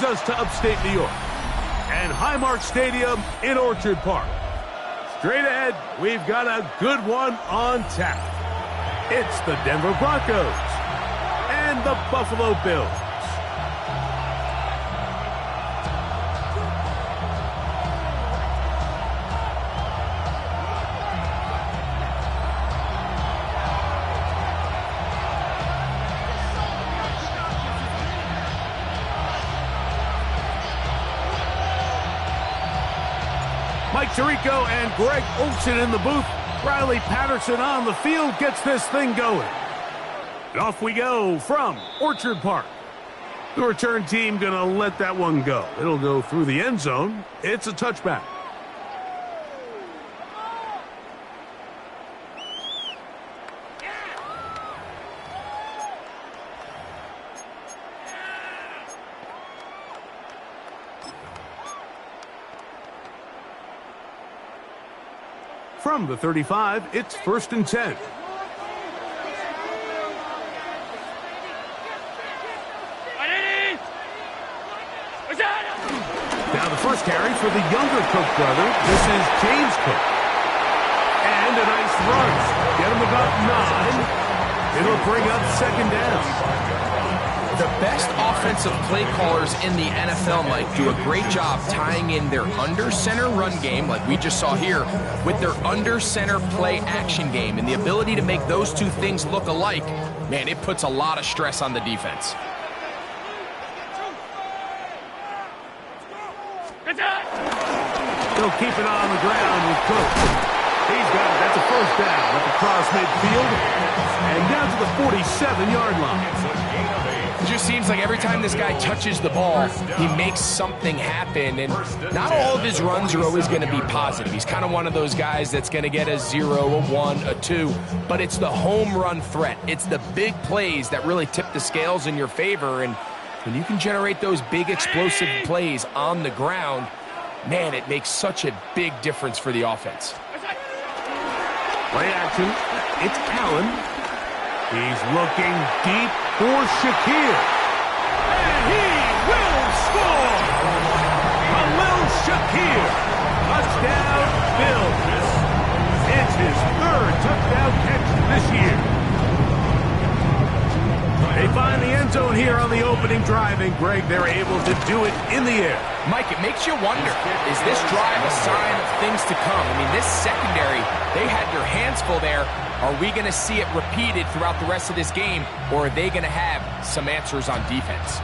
us to upstate New York and Highmark Stadium in Orchard Park. Straight ahead, we've got a good one on tap. It's the Denver Broncos and the Buffalo Bills. Mike Tirico and Greg Olsen in the booth. Riley Patterson on the field gets this thing going. And off we go from Orchard Park. The return team going to let that one go. It'll go through the end zone. It's a touchback. From the 35, it's 1st and 10. Now the first carry for the younger Cook brother. This is James Cook. And a nice run. Get him about 9. It'll bring up 2nd down. The best offensive play callers in the NFL, Mike, do a great job tying in their under-center run game, like we just saw here, with their under-center play action game. And the ability to make those two things look alike, man, it puts a lot of stress on the defense. He'll keep it on the ground with Cook. He's got it. That's a 1st down at the cross midfield. And down to the 47-yard line. It just seems like every time this guy touches the ball, he makes something happen. And not all of his runs are always going to be positive. He's kind of one of those guys that's going to get a 0, a 1, a 2. But it's the home run threat. It's the big plays that really tip the scales in your favor. And when you can generate those big explosive plays on the ground, man, it makes such a big difference for the offense. Play action. It's Allen. He's looking deep for Shakir. And he will score! Khalil Shakir. Touchdown, Bills. It's his 3rd touchdown catch this year. They find the end zone here on the opening drive, and Greg, they're able to do it in the air. Mike, it makes you wonder, is this drive a sign of things to come? I mean, this secondary, they had their hands full there. Are we going to see it repeated throughout the rest of this game, or are they going to have some answers on defense?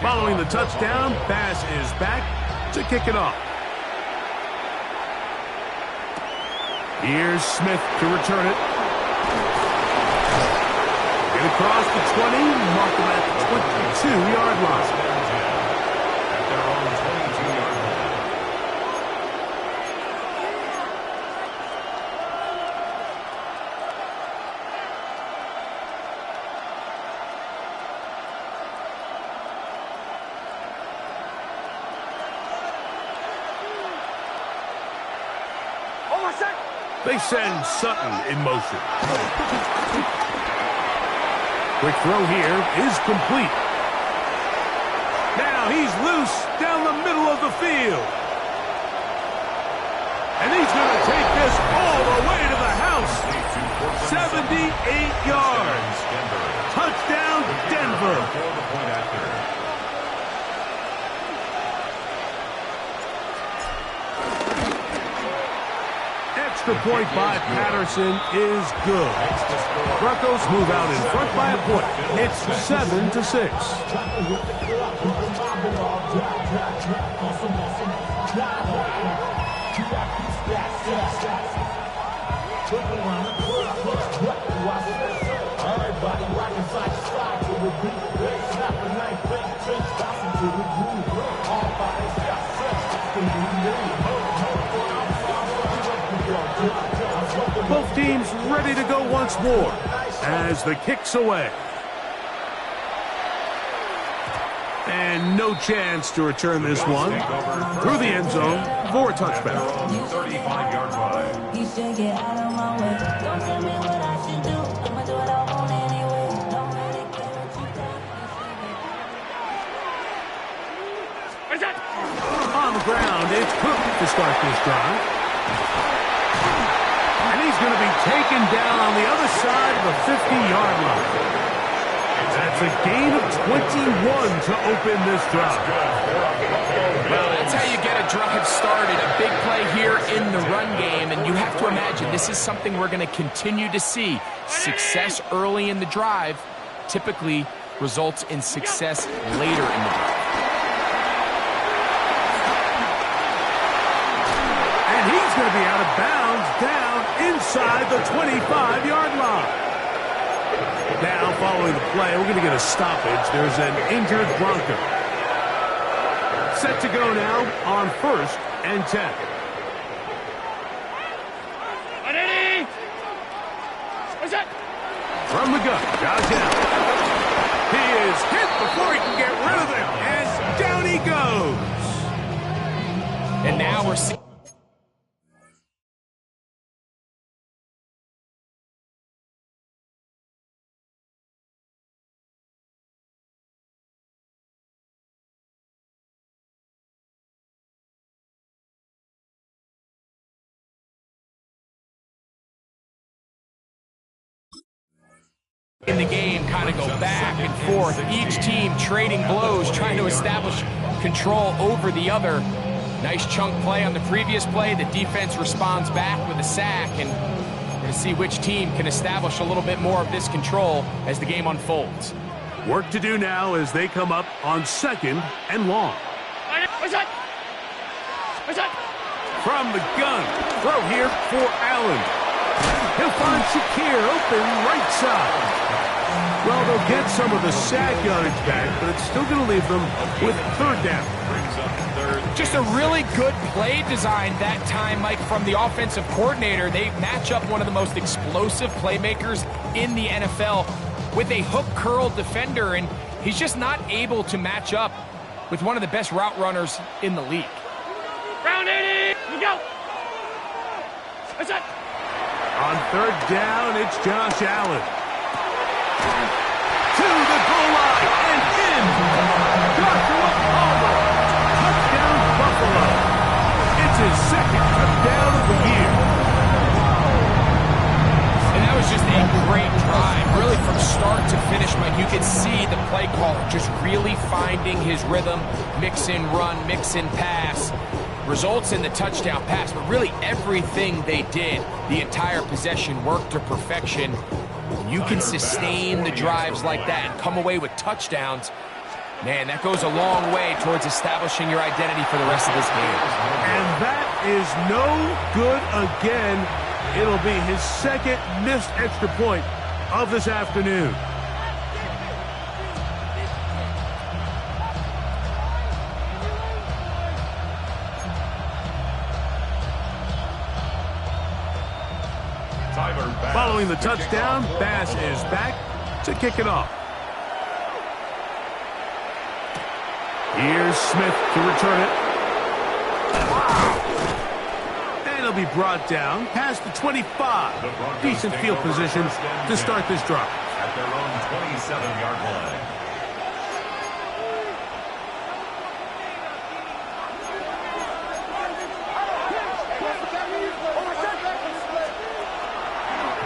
Following the touchdown, Bass is back to kick it off. Here's Smith to return it. Get across the 20, mark him at the 22-yard line. At their own 22-yard line. They send Sutton in motion. Quick throw here is complete. Now he's loose down the middle of the field. And he's going to take this all the way to the house. 78 yards. Touchdown, Denver. Extra point by Patterson is good. Broncos move out in front by a point. It's 7-6. Both teams ready to go once more as the kick's away. And no chance to return this one through the end zone for a touchback. hook to start this drive. And he's going to be taken down on the other side of the 50-yard line. That's a gain of 21 to open this drive. Well, that's how you get a drive started. A big play here in the run game, and you have to imagine this is something we're going to continue to see. Success early in the drive typically results in success later in the drive. And he's going to be out of bounds down inside the 25-yard line. Now, following the play, we're going to get a stoppage. There's an injured Bronco. Set to go now on 1st and 10. From the gun, Josh Allen. He is hit before he can get rid of it, and down he goes. And now we're seeing... in the game kind of go back and forth, each team trading blows, trying to establish control over the other. Nice chunk play on the previous play. The defense responds back with a sack, and we're going to see which team can establish a little bit more of this control as the game unfolds. Work to do now as they come up on 2nd and long. From the gun, throw here for Allen. He'll find Shakir open right side. Well, they'll get some of the sack yardage back, but it's still going to leave them with 3rd down. Just a really good play design that time, Mike, from the offensive coordinator. They match up one of the most explosive playmakers in the NFL with a hook curl defender, and he's just not able to match up with one of the best route runners in the league. Round 80, we go. What's that? On 3rd down, it's Josh Allen. To the goal line and in. Joshua Palmer. Touchdown, Buffalo. It's his 2nd touchdown of the year. And that was just a great drive. Really from start to finish, Mike, you could see the play caller just really finding his rhythm. Mix in run, mix in pass. Results in the touchdown pass, but really everything they did, the entire possession worked to perfection. You can sustain the drives like that and come away with touchdowns. Man, that goes a long way towards establishing your identity for the rest of this game. And that is no good again. It'll be his 2nd missed extra point of this afternoon. Following the touchdown, Bass is back to kick it off. Here's Smith to return it. And he'll be brought down past the 25. Decent field position to start this drive. At their own 27-yard line.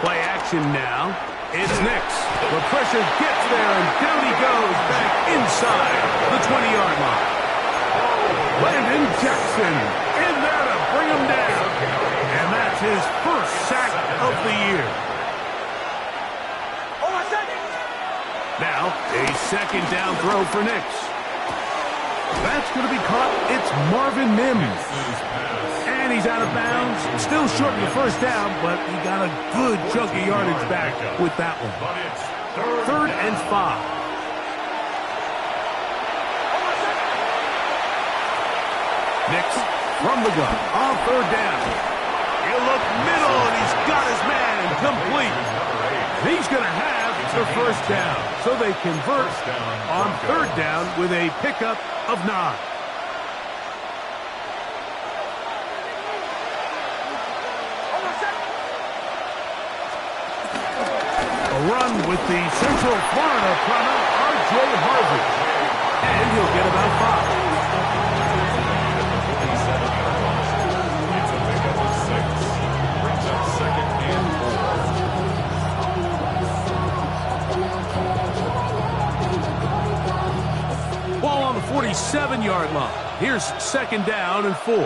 Play action now. It's Nix. The pressure gets there, and down he goes back inside the 20-yard line. Landon Jackson in there to bring him down. And that's his 1st sack of the year. Now, a 2nd down throw for Nix. That's going to be caught. It's Marvin Mims. And he's out of bounds. Still short of the 1st down, but he got a good chunk of yardage back with that one. 3rd and 5. Nix from the gun on 3rd down. He'll look middle, and he's got his man complete. He's going to have the 1st down, so they convert on 3rd down with a pickup of 9. Run with the Central Florida punter, R.J. Harvey. And he'll get about 5. 7-yard line. Here's 2nd down and 4.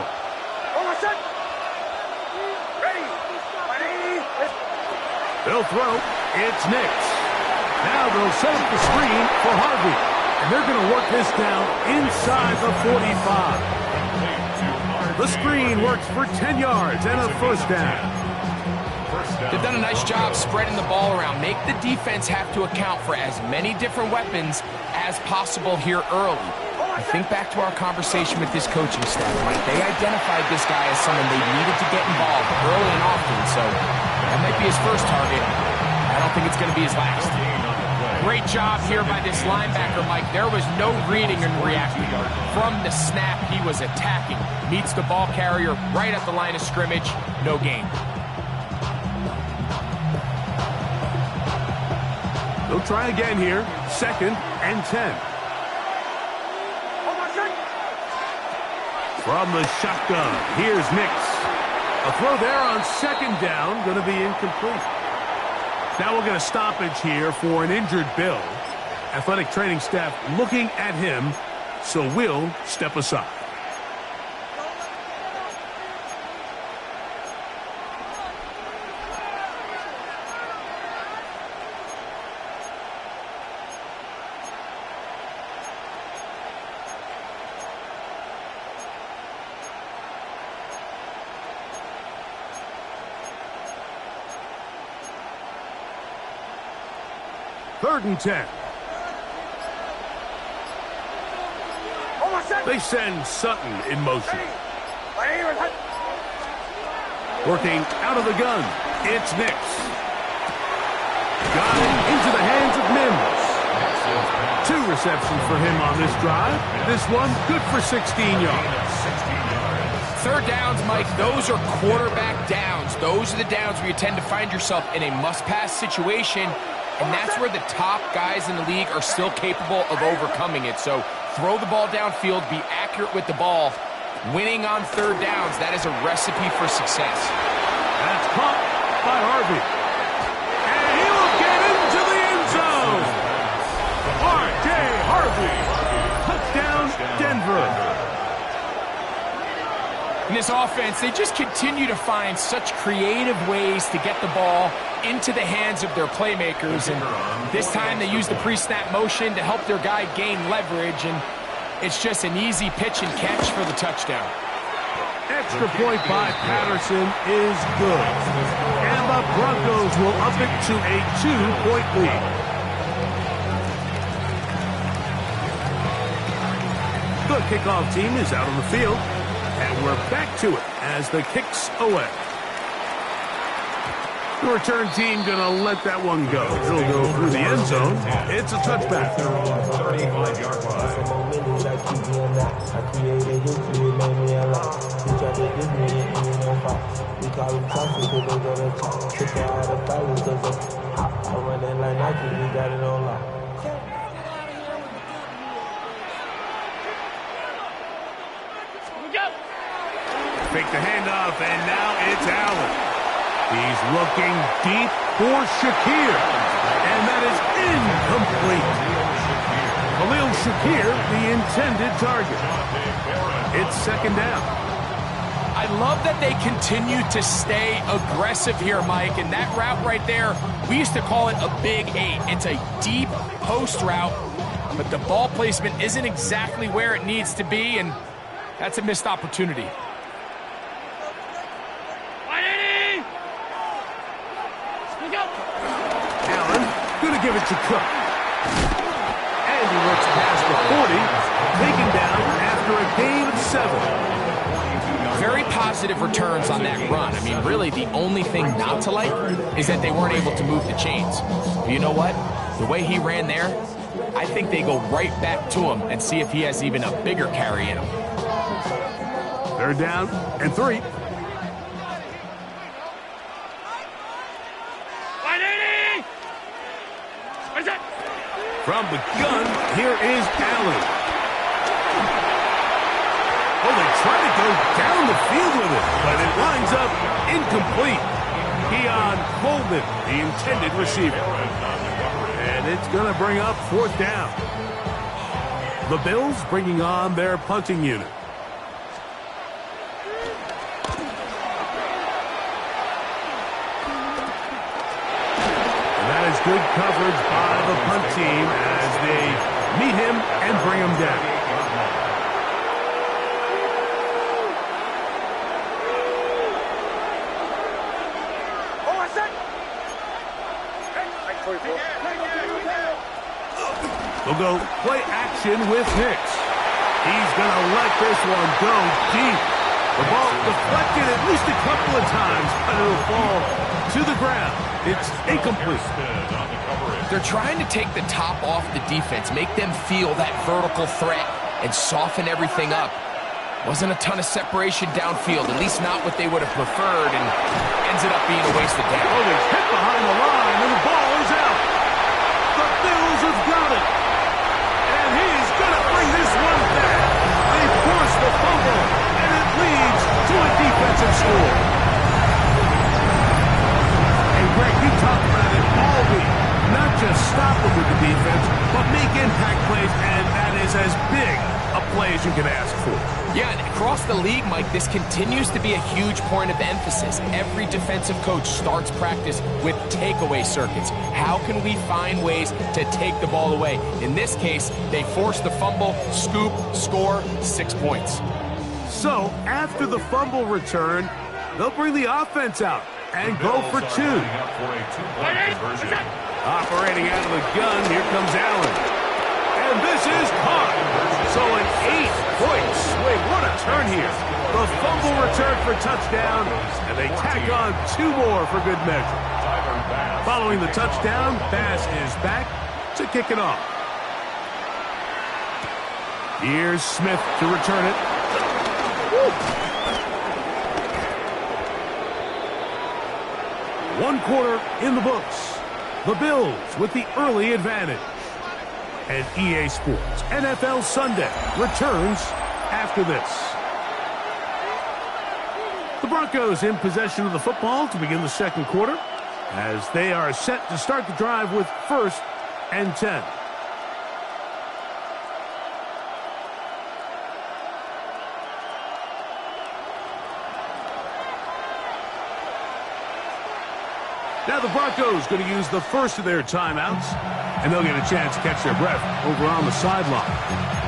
They'll throw. It's Nix. Now they'll set up the screen for Harvey. And they're going to work this down inside the 45. The screen works for 10 yards and a 1st down. They've done a nice job spreading the ball around. Make the defense have to account for as many different weapons as possible here early. I think back to our conversation with this coaching staff, Mike. They identified this guy as someone they needed to get involved early and often, so that might be his first target. I don't think it's going to be his last. Great job here by this linebacker, Mike. There was no reading and reacting. From the snap, he was attacking. Meets the ball carrier right at the line of scrimmage. No gain. They'll try again here. 2nd and 10. From the shotgun, here's Nix. A throw there on 2nd down, going to be incomplete. Now we'll get a stoppage here for an injured Bill. Athletic training staff looking at him, so we'll step aside. Third and 10. They send Sutton in motion. Working out of the gun, it's Nix. Got it into the hands of Mims. 2 receptions for him on this drive. This one good for 16 yards. 3rd downs, Mike, those are quarterback downs. Those are the downs where you tend to find yourself in a must-pass situation, and that's where the top guys in the league are still capable of overcoming it. So throw the ball downfield, be accurate with the ball. Winning on 3rd downs, that is a recipe for success. That's caught by Harvey. And he will get into the end zone. R.J. Harvey. Touchdown, Denver. In this offense, they just continue to find such creative ways to get the ball into the hands of their playmakers. And this time they use the pre-snap motion to help their guy gain leverage. And it's just an easy pitch and catch for the touchdown. Extra point by Patterson is good. And the Broncos will up it to a 2-point lead. The kickoff team is out on the field. And we're back to it as the kick's away. The return team going to let that one go. It'll go through the end zone. It's a touchback. 35-yard line. Fake the handoff, and now it's Allen. He's looking deep for Shakir, and that is incomplete. Khalil Shakir, the intended target. It's 2nd down. I love that they continue to stay aggressive here, Mike, and that route right there, we used to call it a big 8. It's a deep post route, but the ball placement isn't exactly where it needs to be, and that's a missed opportunity. Allen, going to give it to Cook. And he looks past the 40, taken down after a gain of 7. Very positive returns on that run. I mean, really, the only thing not to like is that they weren't able to move the chains. But you know what? The way he ran there, I think they go right back to him and see if he has even a bigger carry in him. 3rd down and 3. From the gun, here is Allen. Oh, they try to go down the field with it, but it winds up incomplete. Keon Coleman, the intended receiver. And it's going to bring up 4th down. The Bills bringing on their punting unit. And that is good coverage by the punt team as they meet him and bring him down. They'll go play action with Hicks. He's going to let this one go deep. The ball deflected at least a couple of times, but it'll fall to the ground. It's incomplete. They're trying to take the top off the defense, make them feel that vertical threat, and soften everything up. Wasn't a ton of separation downfield, at least not what they would have preferred, and ends it up being a wasted down. Oh, he's hit behind the line, and the ball is out. The Bills have got it. And he's going to bring this one back. They force the fumble, and it leads to a defensive score. And Greg, you talked about it all week. Not just stop them with the defense, but make impact plays, and that is as big a play as you can ask for. Yeah, and across the league, Mike, this continues to be a huge point of emphasis. Every defensive coach starts practice with takeaway circuits. How can we find ways to take the ball away? In this case, they force the fumble, scoop, score, 6 points. So, after the fumble return, they'll bring the offense out and go for two. Operating out of the gun, here comes Allen. And this is caught. So an 8-point swing. What a turn here. The fumble return for touchdown, and they tack on 2 more for good measure. Following the touchdown, Bass is back to kick it off. Here's Smith to return it. Woo. 1 quarter in the books. The Bills with the early advantage. And EA Sports NFL Sunday returns after this. The Broncos in possession of the football to begin the second quarter as they are set to start the drive with 1st and 10. Now the Broncos going to use the first of their timeouts, and they'll get a chance to catch their breath over on the sideline.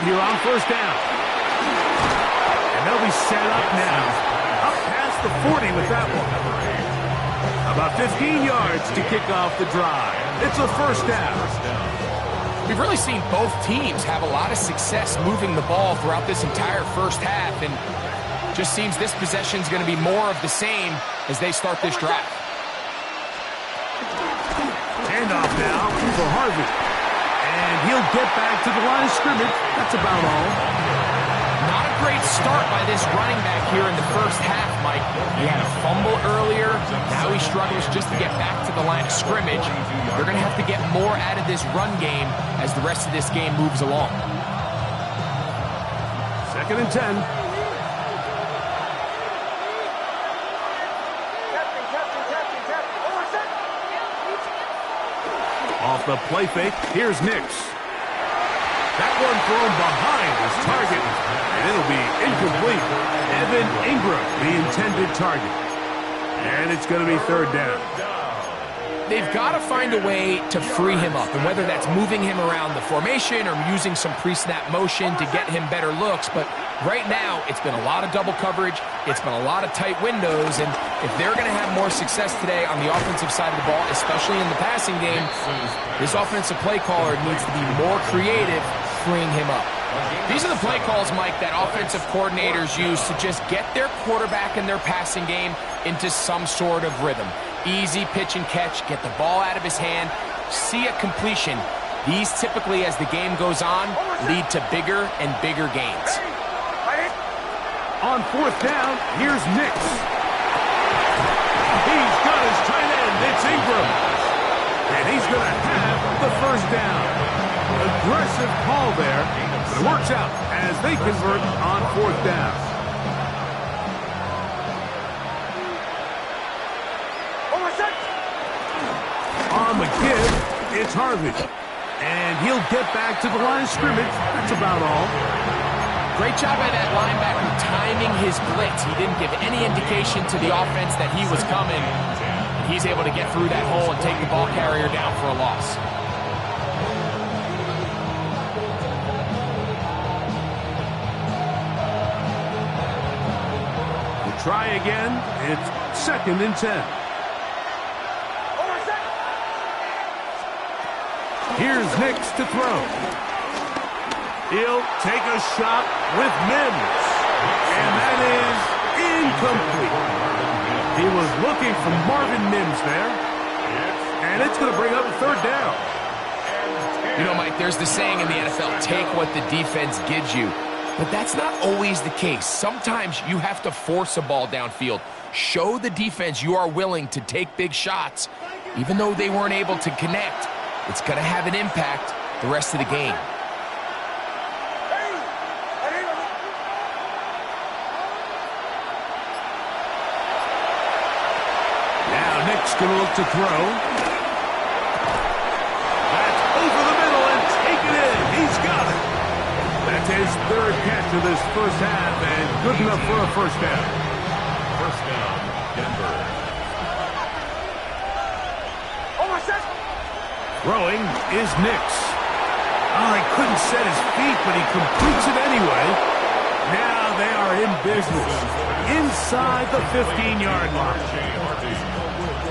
Here on 1st down. And they'll be set up now. Up past the 40 with that one. About 15 yards to kick off the drive. It's a 1st down. We've really seen both teams have a lot of success moving the ball throughout this entire first half, and just seems this possession is going to be more of the same as they start this drive. Handoff now for Harvey. And he'll get back to the line of scrimmage. That's about all. Not a great start by this running back here in the first half, Mike. He had a fumble earlier. Now he struggles just to get back to the line of scrimmage. They're going to have to get more out of this run game as the rest of this game moves along. 2nd and 10. Off the play fake, here's Nix. That one thrown behind his target, and it'll be incomplete. Evan Ingram, the intended target. And it's going to be 3rd down. They've got to find a way to free him up, and whether that's moving him around the formation or using some pre-snap motion to get him better looks, but right now it's been a lot of double coverage, it's been a lot of tight windows, and if they're going to have more success today on the offensive side of the ball, especially in the passing game, this offensive play caller needs to be more creative freeing him up. These are the play calls, Mike, that offensive coordinators use to just get their quarterback and their passing game into some sort of rhythm. Easy pitch and catch, get the ball out of his hand, see a completion, These typically, as the game goes on, lead to bigger and bigger gains. On fourth down, here's Nix. He's got his tight end. It's Ingram. And he's going to have the first down. Aggressive call there, but it works out as they convert on fourth down. On the give, it's Harvey. And he'll get back to the line of scrimmage. That's about all. Great job by that linebacker timing his blitz. He didn't give any indication to the offense that he was coming. He's able to get through that hole and take the ball carrier down for a loss. We'll try again. It's 2nd and 10. Here's Nix to throw. He'll take a shot with Mims. And that is incomplete. He was looking for Marvin Mims there. And it's going to bring up a 3rd down. You know, Mike, there's the saying in the NFL, take what the defense gives you. But that's not always the case. Sometimes you have to force a ball downfield. Show the defense you are willing to take big shots. Even though they weren't able to connect, it's going to have an impact the rest of the game. Going to look to throw. That's over the middle and take it in. He's got it. That's his 3rd catch of this first half and good enough for a first down. First down, Denver. Throwing is Nix. Oh, he couldn't set his feet, but he completes it anyway. Now they are in business inside the 15-yard line.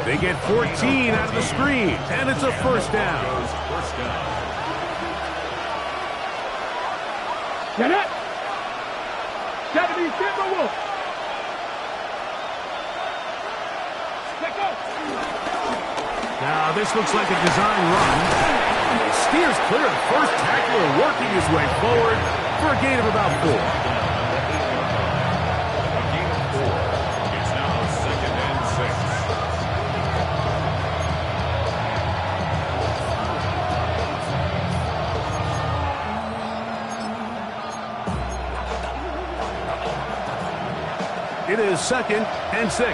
They get 14 out of the screen, and it's a first down. Get it! Got to be Denver Wolf! Now, this looks like a design run. He steers clear of the first tackler, working his way forward for a gain of about 4. It is 2nd and 6.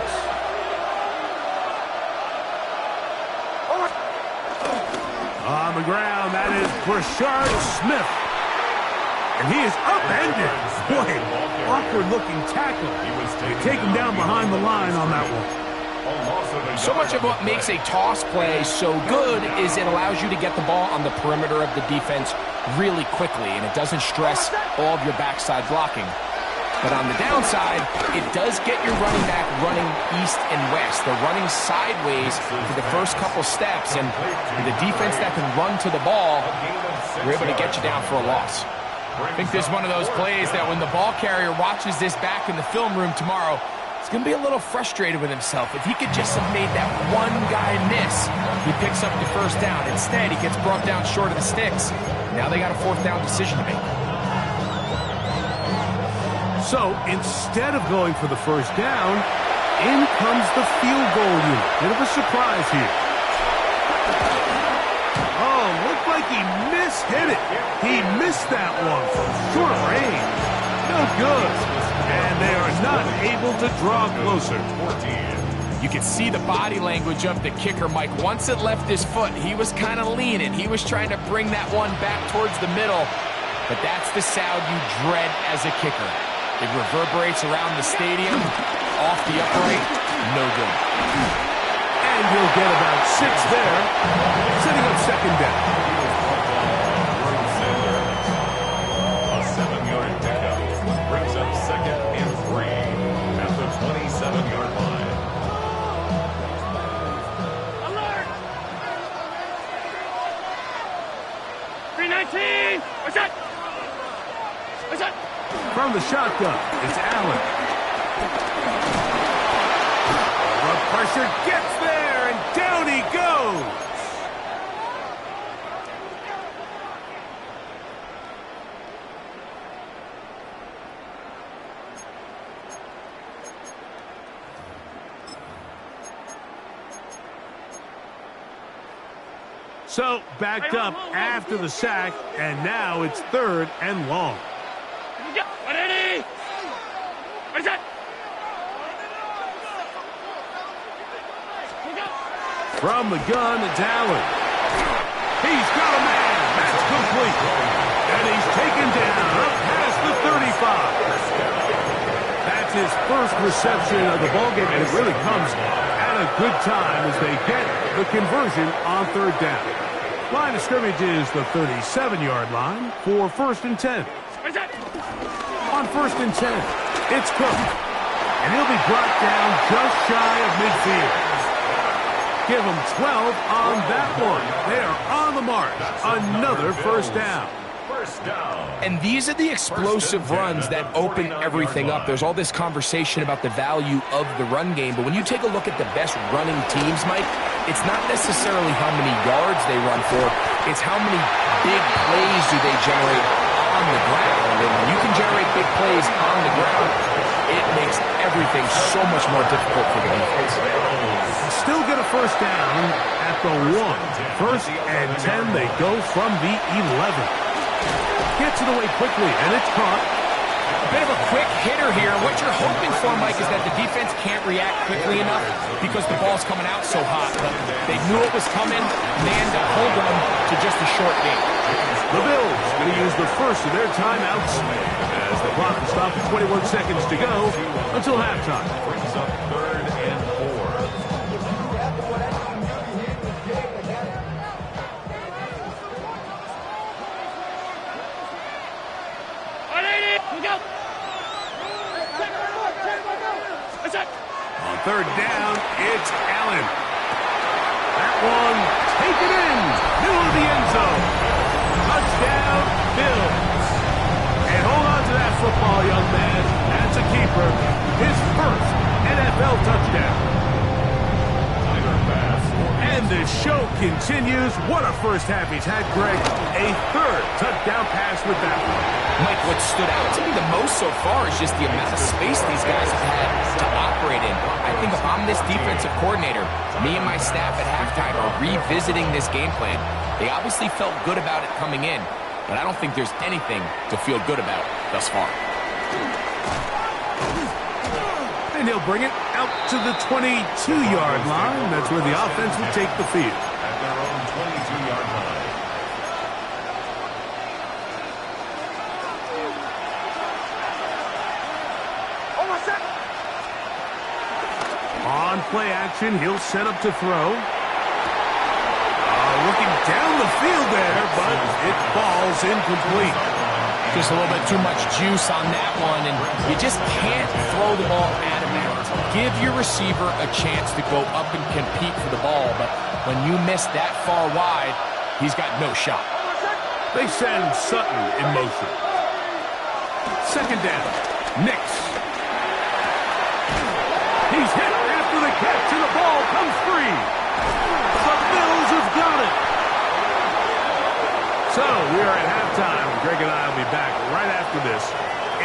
On the ground, that is Brashard Smith. And he is upended. Boy, awkward-looking tackle. They take him down behind the line on that one. So much of what makes a toss play so good is it allows you to get the ball on the perimeter of the defense really quickly, and it doesn't stress all of your backside blocking. But on the downside, it does get your running back running east and west. They're running sideways for the first couple steps, and with a defense that can run to the ball, we're able to get you down for a loss. I think this is one of those plays that when the ball carrier watches this back in the film room tomorrow, he's going to be a little frustrated with himself. If he could just have made that one guy miss, he picks up the first down. Instead, he gets brought down short of the sticks. Now they got a 4th down decision to make. So, instead of going for the first down, in comes the field goal unit. Bit of a surprise here. Oh, looked like he mishit it. He missed that one from short range. No good. And they are not able to draw closer. You can see the body language of the kicker, Mike. Once it left his foot, he was kind of leaning. He was trying to bring that one back towards the middle. But that's the sound you dread as a kicker. It reverberates around the stadium, off the upright, no good. And he'll get about 6 there, setting up 2nd down. A 7-yard pickup brings up 2nd and 3 at the 27-yard line. Alert! 319! What's that? What's that? From the shotgun, it's Allen. The pressure gets there, and down he goes. So, backed up after the sack, and now it's 3rd and long. From the gun, it's Allen. He's got a man. That's complete. And he's taken down up past the 35. That's his first reception of the ballgame, and it really comes at a good time as they get the conversion on 3rd down. Line of scrimmage is the 37-yard line for 1st and 10. On 1st and 10, it's Cook. And he'll be brought down just shy of midfield. Give them 12 on that one. They are on the mark. Another 1st down. And these are the explosive runs that open everything up. There's all this conversation about the value of the run game, but when you take a look at the best running teams, Mike, it's not necessarily how many yards they run for, it's how many big plays do they generate on the ground. And when you can generate big plays on the ground, it makes everything so much more difficult for the defense. Still get a 1st down at the 1. 1st and 10, they go from the 11. Gets it away quickly, and it's caught. A bit of a quick hitter here. What you're hoping for, Mike, is that the defense can't react quickly enough because the ball's coming out so hot. But they knew it was coming, and they end up holding them to just a short game. The Bills going to use the first of their timeouts as the clock will stop at 21 seconds to go until halftime. Brings up 3rd and 4. On 3rd down, it's Allen. That one taken in, middle of the end zone. Touchdown, Bills. And hold on to that football, young man. That's a keeper. His first NFL touchdown. And the show continues. What a first half he's had, Greg. A 3rd touchdown pass with that one. Mike, what stood out to me the most so far is just the amount of space these guys have had to operate in. I think if I'm this defensive coordinator, me and my staff at halftime are revisiting this game plan. They obviously felt good about it coming in, but I don't think there's anything to feel good about thus far. And he'll bring it out to the 22-yard line. That's where the offense will take the field. At their own 22-yard line. On play action, he'll set up to throw. Looking down the field there, but it falls incomplete. Just a little bit too much juice on that one, and you just can't throw the ball out of bounds. Give your receiver a chance to go up and compete for the ball, but when you miss that far wide, he's got no shot. They send Sutton in motion. 2nd down, Nix. He's hit after the catch, and the ball comes free. The Bills have got it. So we are at halftime. Greg and I will be back right after this.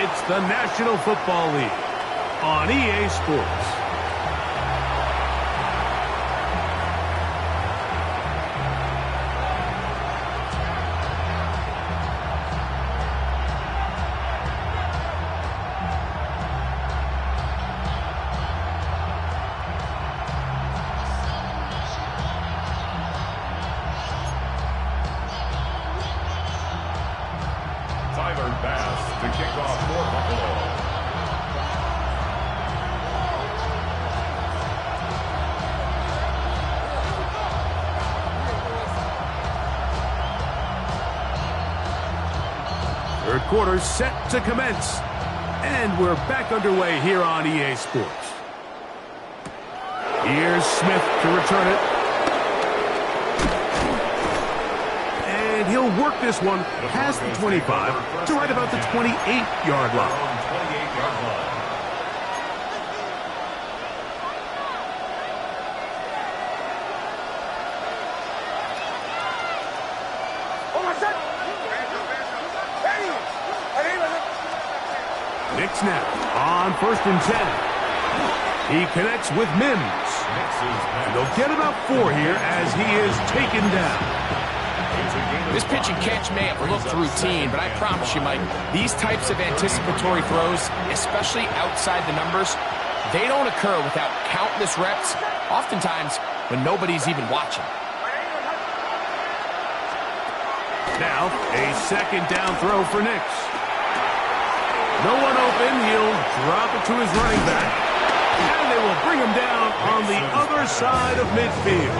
It's the National Football League on EA Sports. To kick off for Buffalo. Third quarter set to commence. And we're back underway here on EA Sports. Here's Smith to return it. And he'll work this one past the 25 to right about the 28-yard line. Nix now on 1st and 10. He connects with Mims. And they'll get about 4 here as he is taken down. This pitch and catch may have looked routine, but I promise you, Mike, these types of anticipatory throws, especially outside the numbers, they don't occur without countless reps, oftentimes when nobody's even watching. Now, a second down throw for Nix. No one open. He'll drop it to his running back. And they will bring him down on the other side of midfield.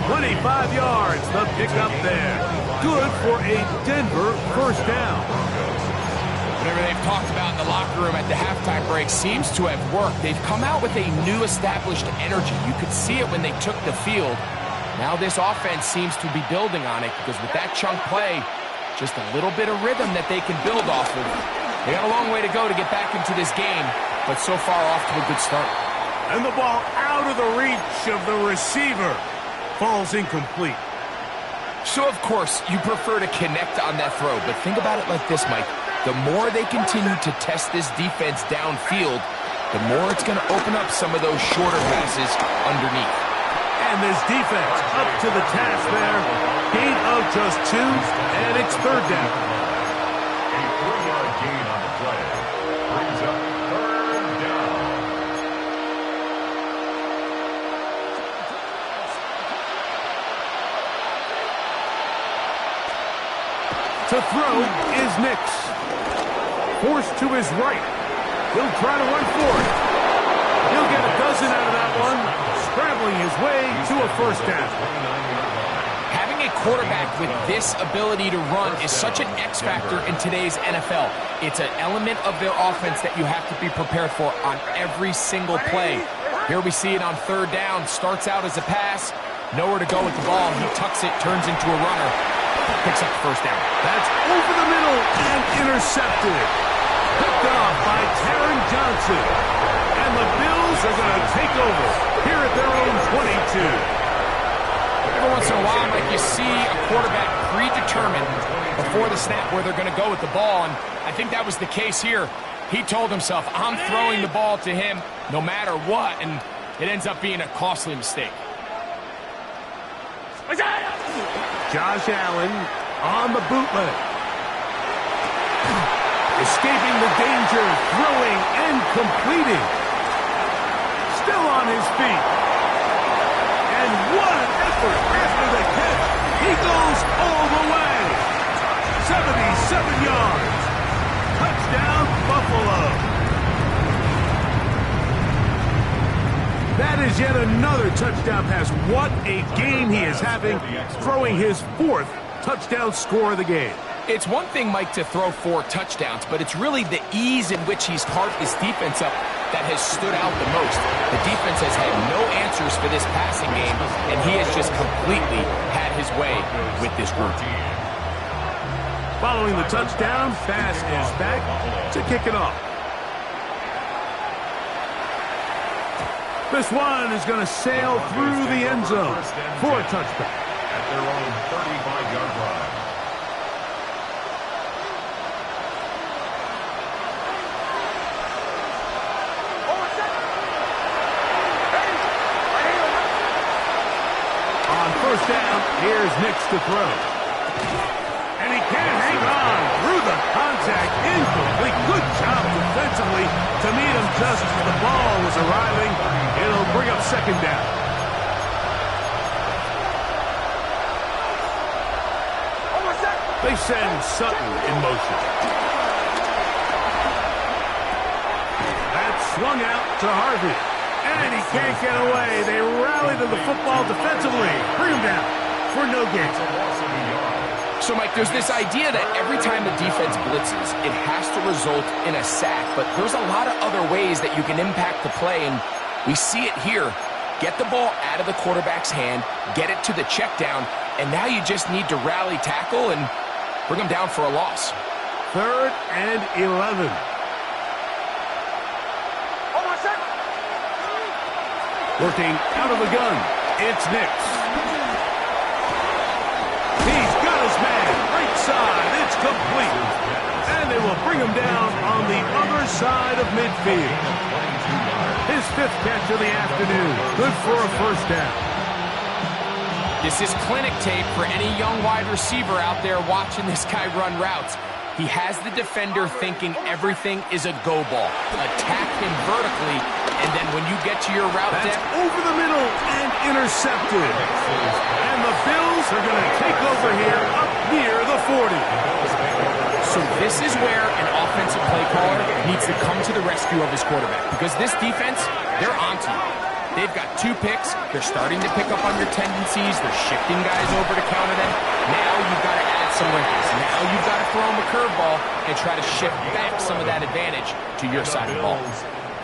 25 yards, the pickup there. Good for a Denver first down. Whatever they've talked about in the locker room at the halftime break seems to have worked. They've come out with a new established energy. You could see it when they took the field. Now this offense seems to be building on it because with that chunk play, just a little bit of rhythm that they can build off of. They got a long way to go to get back into this game, but so far off to a good start. And the ball out of the reach of the receiver. Falls incomplete. So, of course, you prefer to connect on that throw, but think about it like this, Mike. The more they continue to test this defense downfield, the more it's going to open up some of those shorter passes underneath. And this defense up to the task there. Gain of just 2, and it's third down. A 3-yard gain on the play. Brings up third down. To throw is Nix. Forced to his right. He'll try to run for it. He'll get a dozen out of that one, scrambling his way to a first down. Having a quarterback with this ability to run is such an X factor in today's NFL. It's an element of their offense that you have to be prepared for on every single play. Here we see it on third down. Starts out as a pass. Nowhere to go with the ball. He tucks it, turns into a runner. Picks up the first down. That's over the middle and intercepted. Picked off by Taron Johnson. And the Bills are going to take over here at their own 22. Every once in a while, Mike, you see a quarterback predetermined before the snap where they're going to go with the ball, and I think that was the case here. He told himself, I'm throwing the ball to him no matter what, and it ends up being a costly mistake. Josh Allen on the bootleg. Escaping the danger, throwing and completing. Still on his feet. And what an effort after the catch. He goes all the way. 77 yards. Touchdown, Buffalo. That is yet another touchdown pass. What a game he is having, throwing his 4th touchdown score of the game. It's one thing, Mike, to throw 4 touchdowns, but it's really the ease in which he's carved this defense up that has stood out the most. The defense has had no answers for this passing game, and he has just completely had his way with this group. Following the touchdown, pass is back to kick it off. This one is going to sail through the end zone for a touchback. At their own 35-yard line. On first down, here's Nix to throw. And he can't hang on through the contact. Incomplete. Good job defensively to meet him just as the ball was arriving. It'll bring up second down. They send Sutton in motion. That's swung out to Harvey. And he can't get away. They rally to the football defensively. Bring him down for no gain. So, Mike, there's this idea that every time the defense blitzes, it has to result in a sack. But there's a lot of other ways that you can impact the play, and we see it here. Get the ball out of the quarterback's hand, get it to the check down, and now you just need to rally tackle and bring them down for a loss. 3rd and 11. Working out of the gun, it's Nix. He's got his man, right side, it's complete. And they will bring him down on the other side of midfield. His fifth catch of the afternoon. Good for a first down. This is clinic tape for any young wide receiver out there watching this guy run routes. He has the defender thinking everything is a go ball. Attack him vertically, and then when you get to your route That's depth, over the middle and intercepted. And the Bills are going to take over here up near the 40. so this is where an offensive play caller needs to come to the rescue of his quarterback, because this defense, they're onto you. They've got 2 picks. They're starting to pick up on your tendencies. They're shifting guys over to counter them. Now you've got to add some wrinkles. Now you've got to throw them a curveball and try to shift back some of that advantage to your side of the ball.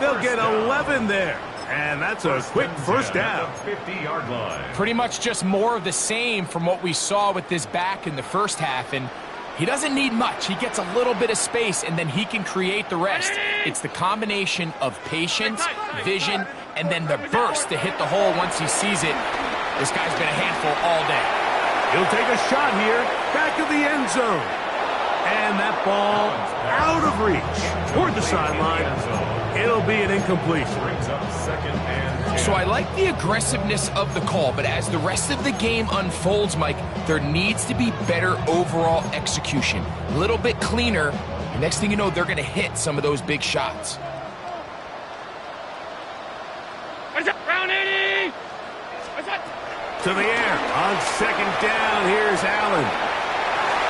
They'll get 11 there. And that's a quick first down. 50-yard line. Pretty much just more of the same from what we saw with this back in the first half. And he doesn't need much. He gets a little bit of space, and then he can create the rest. It's the combination of patience, vision, and then the burst to hit the hole once he sees it. This guy's been a handful all day. He'll take a shot here, back of the end zone. And that ball out of reach toward the sideline. It'll be an incompletion. Brings up second and 10. So I like the aggressiveness of the call, but as the rest of the game unfolds, Mike, there needs to be better overall execution. A little bit cleaner. And next thing you know, they're going to hit some of those big shots. Round 80! To the air on second down. Here's Allen.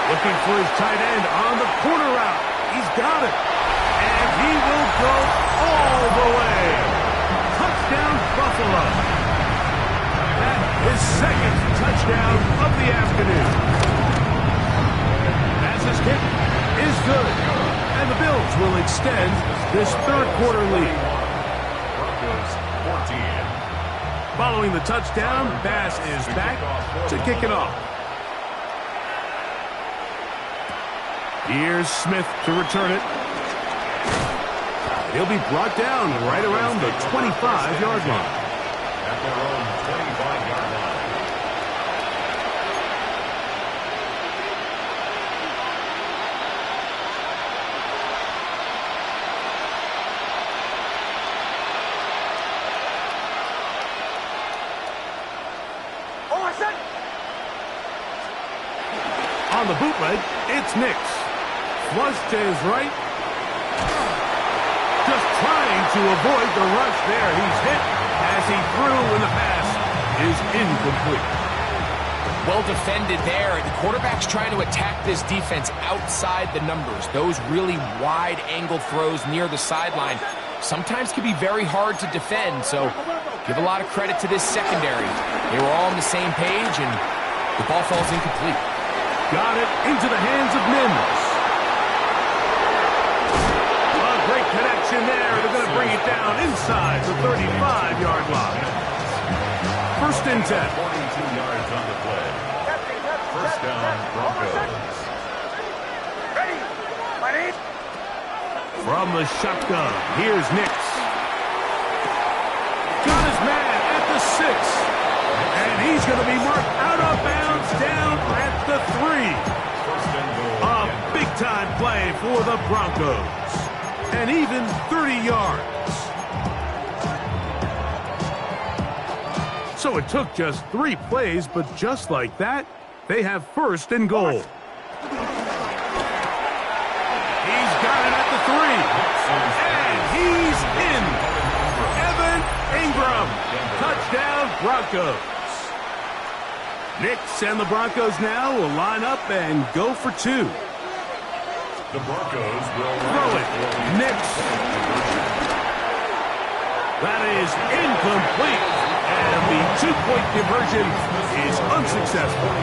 Looking for his tight end on the corner route. He's got it. And he will go all the way. Touchdown, Buffalo. That is second touchdown of the afternoon. Passes kick is good. And the Bills will extend this third quarter lead. Broncos 14. Following the touchdown, Bass is back to kick it off. Here's Smith to return it. He'll be brought down right around the 25-yard line. At their own 25-yard line. On the bootleg, it's Nix. Flush to his right. Just trying to avoid the rush there. He's hit as he threw, and the pass is incomplete. Well defended there. The quarterback's trying to attack this defense outside the numbers. Those really wide-angle throws near the sideline sometimes can be very hard to defend, so give a lot of credit to this secondary. They were all on the same page, and the ball falls incomplete. Got it into the hands of Mims. A great connection there. They're going to bring it down inside the 35-yard line. First and 10. 42 yards on the play. First down, Broncos. From the shotgun, here's Nix. Got his man at the 6. And he's going to be marked out of bounds down at the 3. A big-time play for the Broncos. And even 30 yards. So it took just 3 plays, but just like that, they have first and goal. He's got it at the 3. And he's in. Evan Ingram. Touchdown, Broncos. Nix and the Broncos now will line up and go for 2. The Broncos will Throw it. Nix. That is incomplete. And the 2-point conversion is unsuccessful.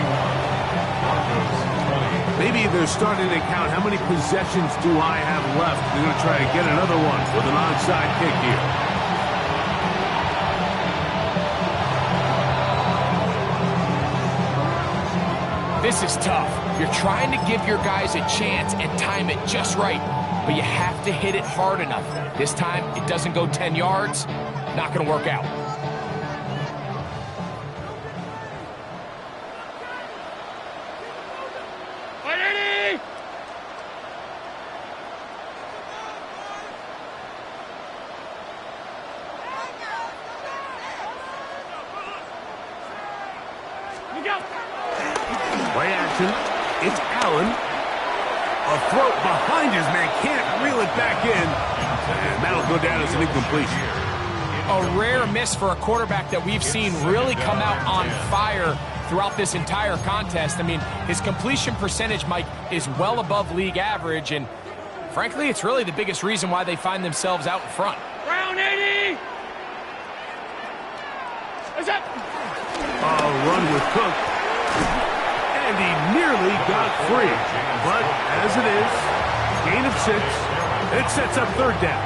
Maybe they're starting to count how many possessions do I have left. They're going to try to get another one with an onside kick here. This is tough. You're trying to give your guys a chance and time it just right, but you have to hit it hard enough. This time, it doesn't go 10 yards. Not going to work out. Play action. It's Allen. A throw behind his man. Can't reel it back in. And that'll go down as an incompletion. A rare miss for a quarterback that we've seen really come out on fire throughout this entire contest. I mean, his completion percentage, Mike, is well above league average, and frankly, it's really the biggest reason why they find themselves out in front. Round 80! Is that? Run with Cook. And he nearly got free. But as it is, gain of 6. It sets up third down.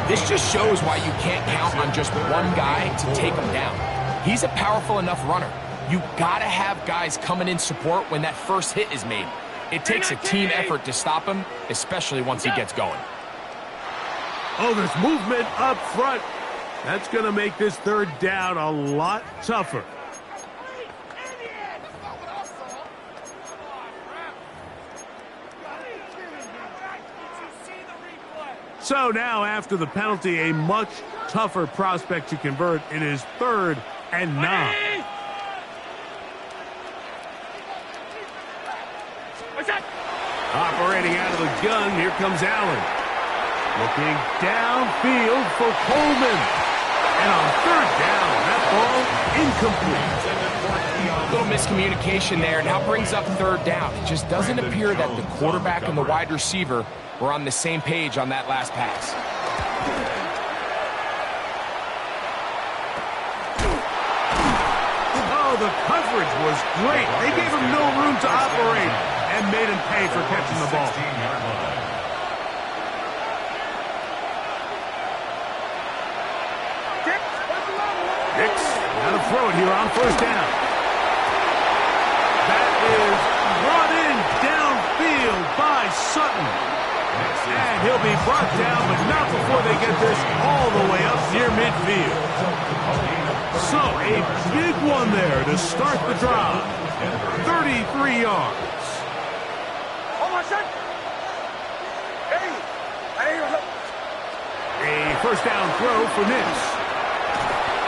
This just shows why you can't count on just one guy to take him down. He's a powerful enough runner. You gotta have guys coming in support when that first hit is made. It takes a team effort to stop him, especially once he gets going. Oh, there's movement up front. That's going to make this third down a lot tougher. So now, after the penalty, a much tougher prospect to convert. It is 3rd and 9. Operating out of the gun, here comes Allen. Looking downfield for Coleman. And on 3rd down, that ball incomplete. A little miscommunication there, and now brings up 3rd down. It just doesn't appear that the quarterback and the wide receiver were on the same page on that last pass. Oh, the coverage was great. They gave him no room to operate and made him pay for catching the ball. Hicks, now to throw it here on 1st down. That is brought in downfield by Sutton. And he'll be brought down, but not before they get this all the way up near midfield. So, a big one there to start the drive. 33 yards. A 1st down throw for Nix.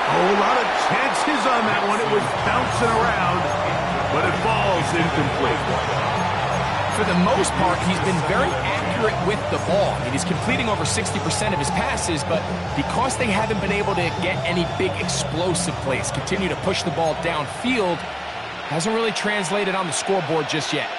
Oh, a lot of chances on that one. It was bouncing around, but it falls incomplete. For the most part, he's been very accurate with the ball. I mean, he's completing over 60% of his passes, but because they haven't been able to get any big explosive plays, continue to push the ball downfield, hasn't really translated on the scoreboard just yet.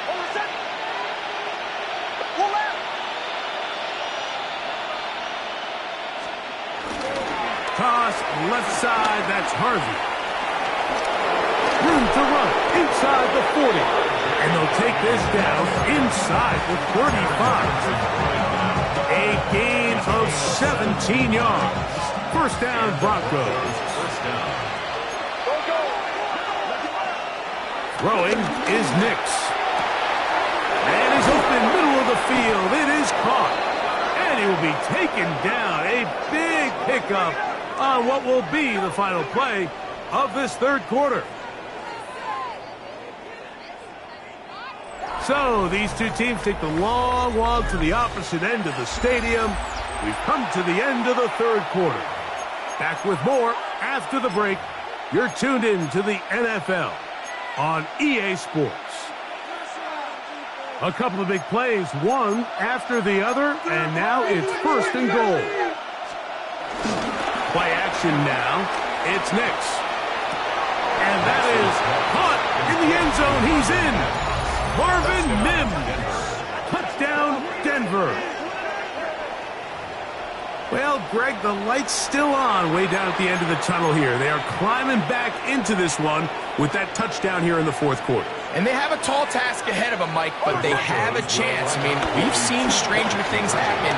Toss left side, that's Harvey. Room to run inside the 40. And they'll take this down inside the 35. A gain of 17 yards. 1st down, Broncos. Throwing is Nix. And he's open middle of the field. It is caught. And he will be taken down. A big pickup on what will be the final play of this 3rd quarter. So these two teams take the long walk to the opposite end of the stadium. We've come to the end of the 3rd quarter. Back with more after the break. You're tuned in to the NFL on EA Sports. A couple of big plays, one after the other, and now it's 1st and goal. Play action now. It's Nix. And that is caught in the end zone. He's in. Marvin Mims. Touchdown, Denver. Well, Greg, the light's still on way down at the end of the tunnel here. They are climbing back into this one with that touchdown here in the 4th quarter. And they have a tall task ahead of them, Mike, but they have a chance. I mean, we've seen stranger things happen.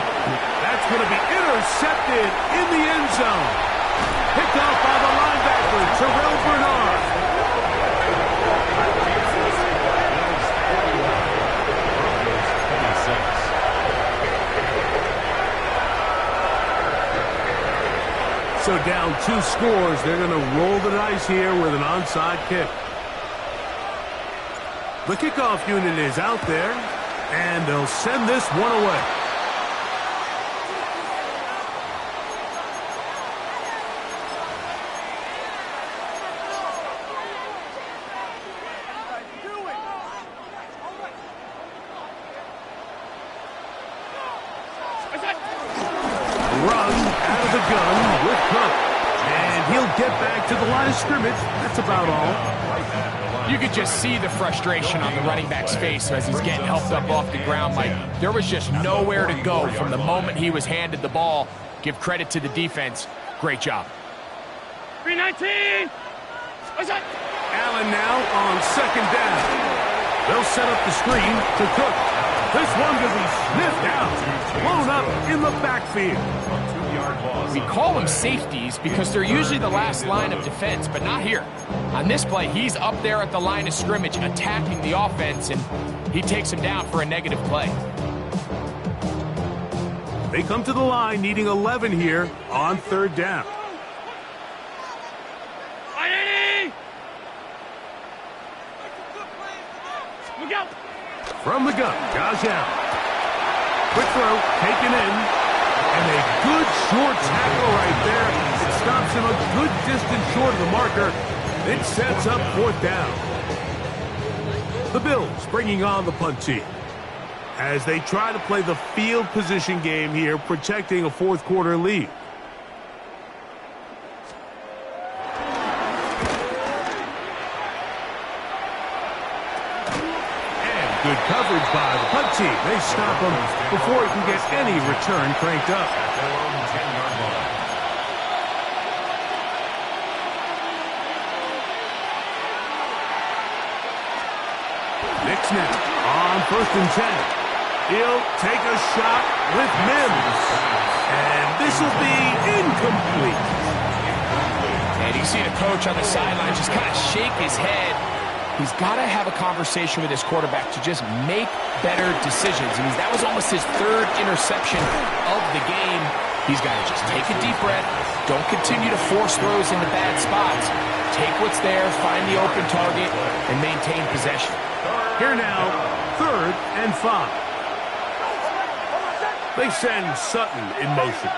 That's going to be intercepted in the end zone. Picked up by the linebacker, Terrell Bernard. So down 2 scores, they're going to roll the dice here with an onside kick. The kickoff unit is out there, and they'll send this one away. get back to the line of scrimmage. That's about all. You could just see the frustration on the running back's face as he's getting helped up off the ground. Like, there was just nowhere to go from the moment he was handed the ball. Give credit to the defense. Great job. 319. Allen now on second down. They'll set up the screen to Cook. This one could be sniffed out, blown up in the backfield. We call them safeties because they're usually the last line of defense, but not here. On this play, he's up there at the line of scrimmage attacking the offense, and he takes him down for a negative play. They come to the line needing 11 here on third down. From the gun, Josh Allen. Quick throw, taken in. And a good short tackle right there. It stops him a good distance short of the marker. It sets up fourth down. The Bills bringing on the punt team as they try to play the field position game here, protecting a fourth quarter lead. Good coverage by the punt team. They stop him before he can get any return cranked up. Knicks now on 1st and 10. He'll take a shot with Mims. And this will be incomplete. And you see the coach on the sideline just kind of shake his head. He's got to have a conversation with his quarterback to just make better decisions. I mean, that was almost his third interception of the game. He's got to just take a deep breath. Don't continue to force throws into bad spots. Take what's there, find the open target, and maintain possession. Here now, 3rd and 5. They send Sutton in motion.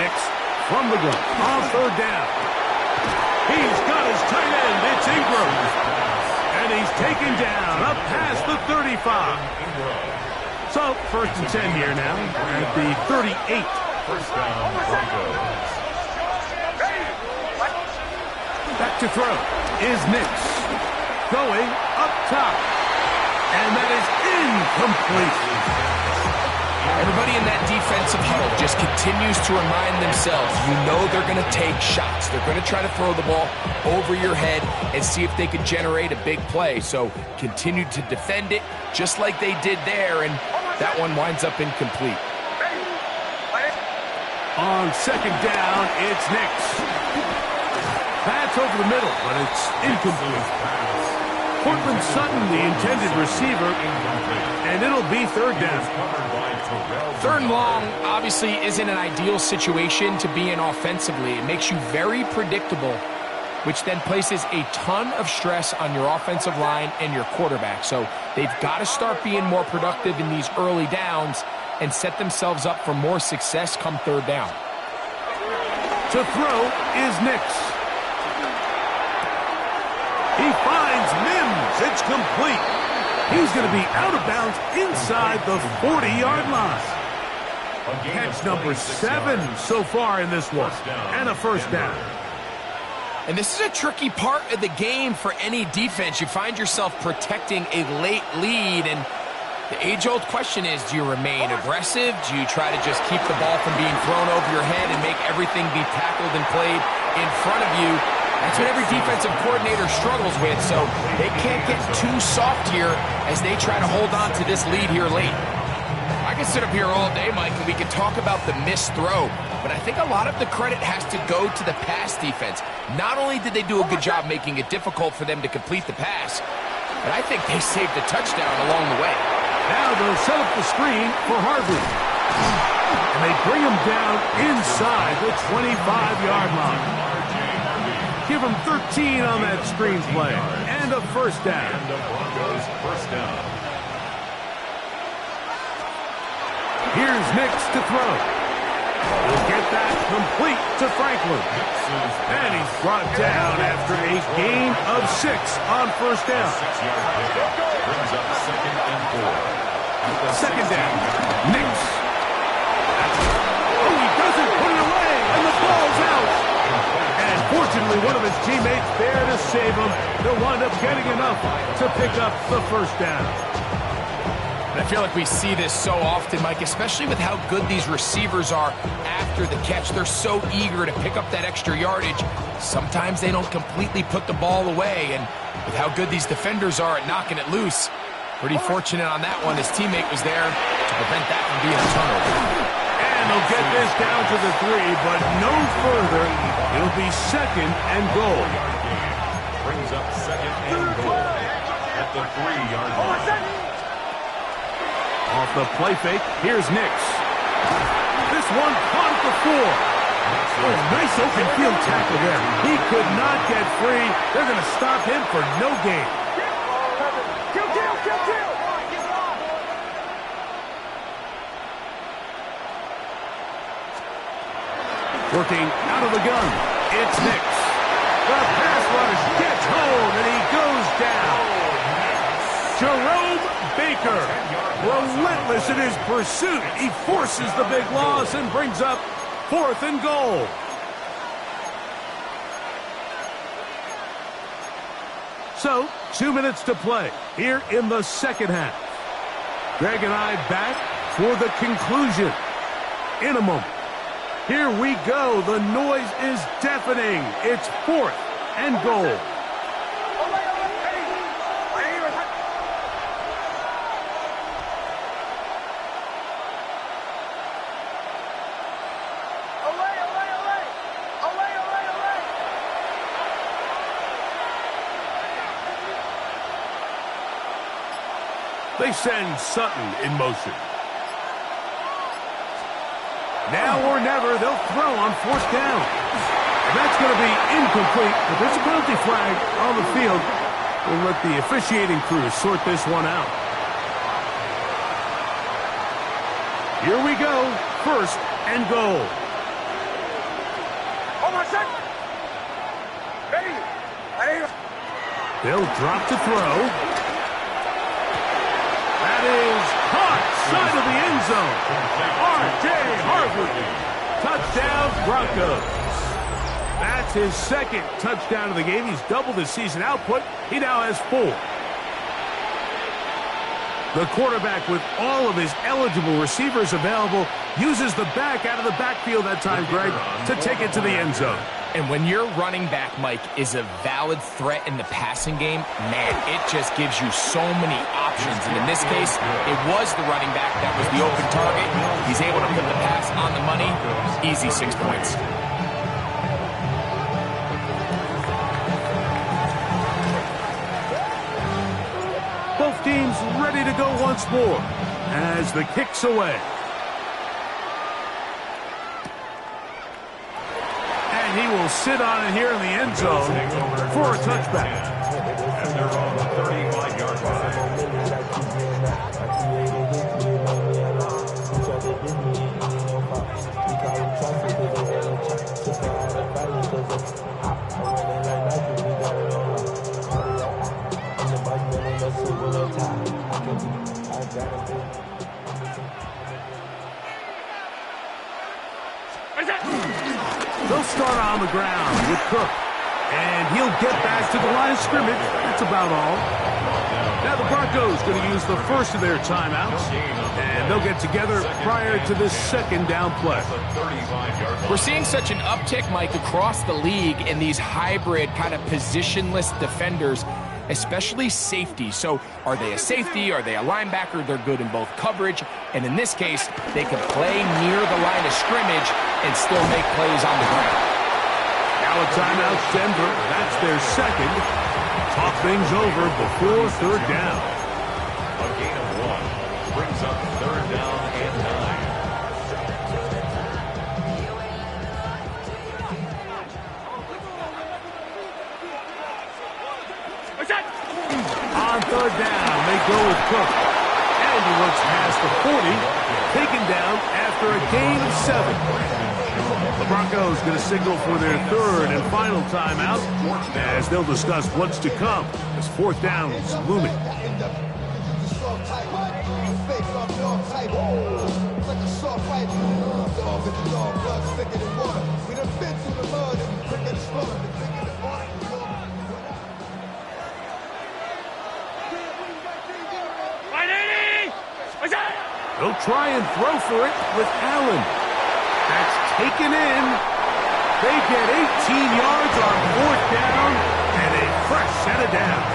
Knicks from the gun on 3rd down. He's got his tight end. It's Ingram. And he's taken down up past the 35. So, 1st and 10 here now at the 38. First down, Broncos. Back to throw is Nix. Going up top. And that is incomplete. Everybody in that defensive huddle just continues to remind themselves, you know they're going to take shots. They're going to try to throw the ball over your head and see if they can generate a big play. So continue to defend it just like they did there, and that one winds up incomplete. On 2nd down, it's Nix. That's over the middle, but it's incomplete. Cortland Sutton, the intended receiver, and it'll be 3rd down. 3rd and long obviously isn't an ideal situation to be in offensively. It makes you very predictable, which then places a ton of stress on your offensive line and your quarterback. So they've got to start being more productive in these early downs and set themselves up for more success come 3rd down. To throw is Nix. He finds Mims. It's complete. He's going to be out of bounds inside the 40-yard line. Catch number 7 so far in this one, and a 1st down. And this is a tricky part of the game for any defense. You find yourself protecting a late lead, and the age-old question is, do you remain aggressive? Do you try to just keep the ball from being thrown over your head and make everything be tackled and played in front of you? That's what every defensive coordinator struggles with, so they can't get too soft here as they try to hold on to this lead here late. I can sit up here all day, Mike, and we can talk about the missed throw, but I think a lot of the credit has to go to the pass defense. Not only did they do a good job making it difficult for them to complete the pass, but I think they saved a touchdown along the way. Now they'll set up the screen for Harvey. And they bring him down inside the 25-yard line. Give him 13 on that screen play. And a 1st down. And the Broncos 1st down. Here's Nix to throw. He'll get that complete to Franklin. And he's brought down after a gain of 6 on 1st down. 6-yard pickup brings up 2nd and 4. 2nd down. Nix. Oh, he doesn't put it away, and the ball's out. teammates there to save him. He'll wind up getting enough to pick up the first down. I feel like we see this so often, Mike, especially with how good these receivers are after the catch. They're so eager to pick up that extra yardage. Sometimes they don't completely put the ball away, and with how good these defenders are at knocking it loose, pretty fortunate on that one. His teammate was there to prevent that from being a turnover. And they'll get this down to the 3, but no further. It'll be second and goal. Brings up second and goal at the 3-yard line. Off the play fake, here's Nix. This one caught at the 4. Oh, nice open field tackle there. He could not get free. They're going to stop him for no gain. Working out of the gun, it's Nix. The pass rush gets home, and he goes down. Jerome Baker, relentless in his pursuit. He forces the big loss and brings up 4th and goal. So, 2 minutes to play here in the second half. Greg and I back for the conclusion in a moment. Here we go. The noise is deafening. It's 4th and goal. They send Sutton in motion. Now or never, they'll throw on 4th down. And that's going to be incomplete, but there's a penalty flag on the field. We'll let the officiating crew sort this one out. Here we go, 1st and goal. They'll drop to throw. That is caught, side of the end zone. R.J. Harvey, touchdown Broncos. That's his 2nd touchdown of the game. He's doubled his season output. He now has 4. The quarterback, with all of his eligible receivers available, uses the back out of the backfield that time, Greg, to take it to the end zone. And when your running back, Mike, is a valid threat in the passing game, man, it just gives you so many options. And in this case, it was the running back that was the open target. He's able to put the pass on the money. Easy 6 points. Both teams ready to go once more as the kick's away. And he will sit on it here in the end zone for a touchback. And they're on the 35-yard line. They'll start on the ground with Cook. And he'll get back to the line of scrimmage. That's about all. Now the Broncos going to use the first of their timeouts. And they'll get together prior to this 2nd down play. We're seeing such an uptick, Mike, across the league in these hybrid kind of positionless defenders, especially safety. So are they a safety? Are they a linebacker? They're good in both coverage. And in this case, they can play near the line of scrimmage and still make plays on the ground. Now a timeout, Denver. That's their 2nd. Talk things over before 3rd down. A gain of 1 brings up 3rd down and 9. On 3rd down, they go with Cook. And he looks past the 40, taken down after a gain of 7. The Broncos going to signal for their 3rd and final timeout as they'll discuss what's to come as 4th down is looming. They'll try and throw for it with Allen. That's taken in. They get 18 yards on 4th down and a fresh set of downs.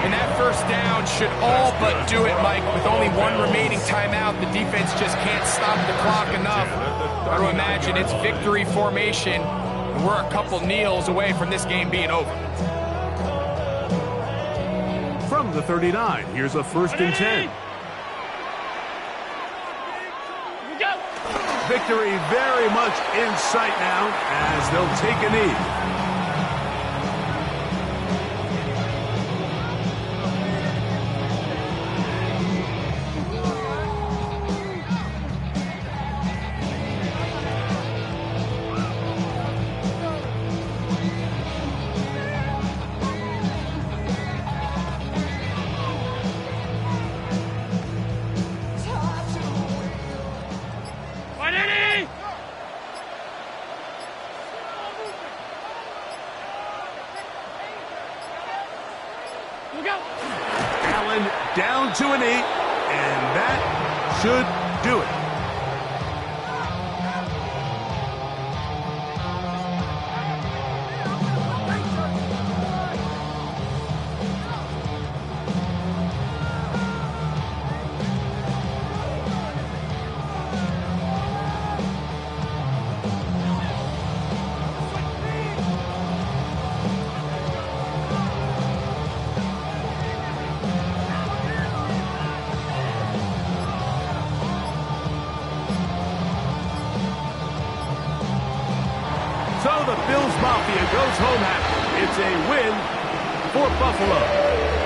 And that first down should all but do it, Mike. With only one remaining timeout, the defense just can't stop the clock enough. Got to imagine it's victory formation, and we're a couple kneels away from this game being over. From the 39, here's a 1st and 10. Victory very much in sight now as they'll take a knee. Allen down to a knee, and that should do it. So the Bills Mafia goes home happy. It's a win for Buffalo.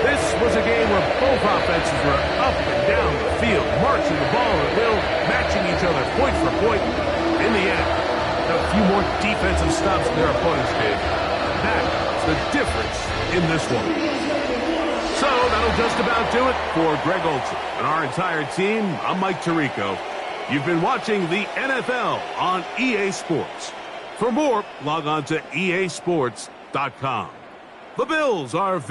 This was a game where both offenses were up and down the field, marching the ball at will, matching each other point for point. In the end, a few more defensive stops than their opponents did. That's the difference in this one. So that'll just about do it for Greg Olsen and our entire team. I'm Mike Tirico. You've been watching the NFL on EA Sports. For more, log on to easports.com. The Bills are victorious.